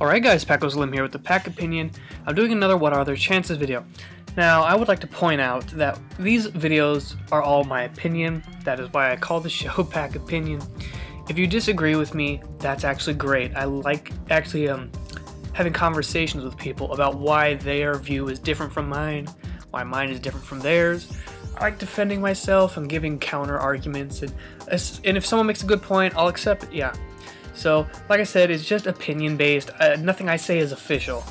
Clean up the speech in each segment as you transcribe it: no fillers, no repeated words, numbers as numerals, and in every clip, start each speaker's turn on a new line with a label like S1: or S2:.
S1: Alright guys, PacOpinion here with the PacOpinion. I'm doing another What Are Their Chances video. Now, I would like to point out that these videos are all my opinion. That is why I call the show PacOpinion. If you disagree with me, that's actually great. I like actually having conversations with people about why their view is different from mine, why mine is different from theirs. I like defending myself and giving counter arguments, and if someone makes a good point, I'll accept it, yeah. So, like I said, it's just opinion-based. Nothing I say is official.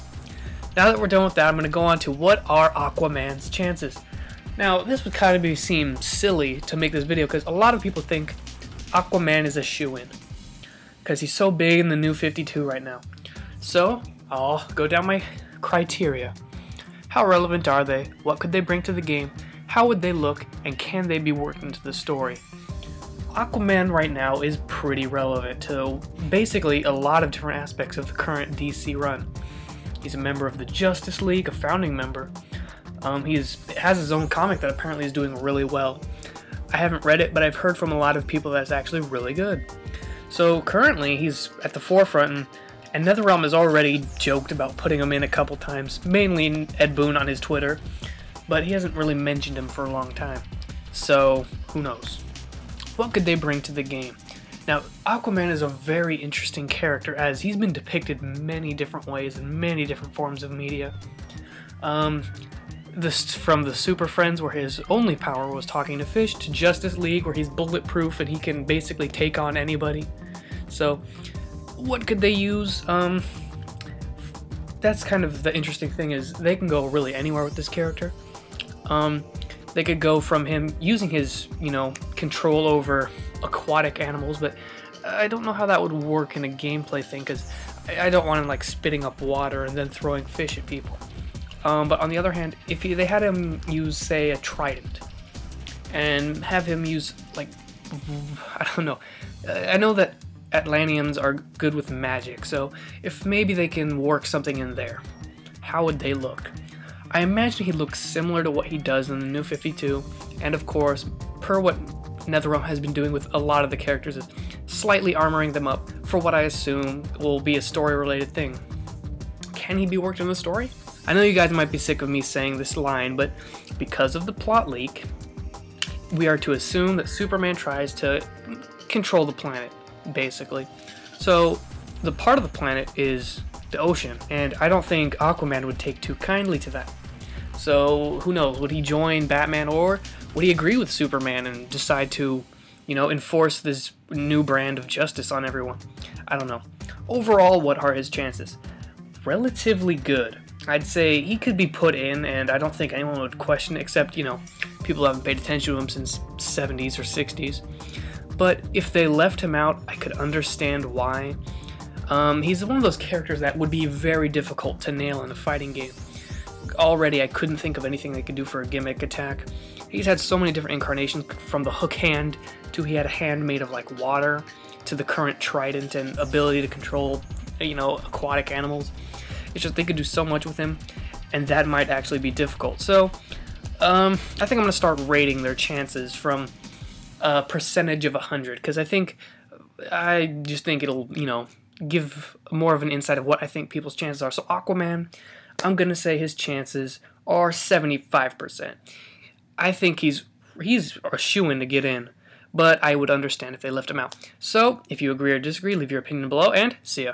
S1: Now that we're done with that, I'm going to go on to what are Aquaman's chances. Now, this would kind of seem silly to make this video because a lot of people think Aquaman is a shoo-in because he's so big in the New 52 right now. So, I'll go down my criteria. How relevant are they? What could they bring to the game? How would they look? And can they be worked into the story? Aquaman right now is pretty relevant to basically a lot of different aspects of the current DC run. He's a member of the Justice League, a founding member. He has his own comic that apparently is doing really well. I haven't read it, but I've heard from a lot of people that it's actually really good. So currently he's at the forefront, and NetherRealm has already joked about putting him in a couple times, mainly Ed Boon on his Twitter, but he hasn't really mentioned him for a long time. So who knows? What could they bring to the game? Now, Aquaman is a very interesting character as he's been depicted many different ways in many different forms of media. From the Super Friends, where his only power was talking to fish, to Justice League, where he's bulletproof and he can basically take on anybody. So, what could they use? That's kind of the interesting thing, is they can go really anywhere with this character. They could go from him using his, control over aquatic animals, but I don't know how that would work in a gameplay thing, because I don't want him like spitting up water and then throwing fish at people. But on the other hand, if they had him use, say, a trident, and have him use, like, I don't know. I know that Atlanteans are good with magic, so if maybe they can work something in there, how would they look? I imagine he looks similar to what he does in the New 52, and of course, per what NetherRealm has been doing with a lot of the characters, is slightly armoring them up for what I assume will be a story-related thing. Can he be worked in the story? I know you guys might be sick of me saying this line, but because of the plot leak, we are to assume that Superman tries to control the planet, basically. So, the part of the planet is the ocean, and I don't think Aquaman would take too kindly to that. So, who knows, would he join Batman, or would he agree with Superman and decide to, enforce this new brand of justice on everyone? I don't know. Overall, what are his chances? Relatively good. I'd say he could be put in, and I don't think anyone would question it, except, people haven't paid attention to him since 70s or 60s. But if they left him out, I could understand why. He's one of those characters that would be very difficult to nail in a fighting game. Already, I couldn't think of anything they could do for a gimmick attack. He's had so many different incarnations, from the hook hand to he had a hand made of like water, to the current trident and ability to control, aquatic animals. It's just they could do so much with him, and that might actually be difficult. So, I think I'm going to start rating their chances from a percentage of 100, because I just think it'll, give more of an insight of what I think people's chances are. So Aquaman, I'm going to say his chances are 75%. I think he's a shoo-in to get in, but I would understand if they left him out. So, if you agree or disagree, leave your opinion below, and see ya.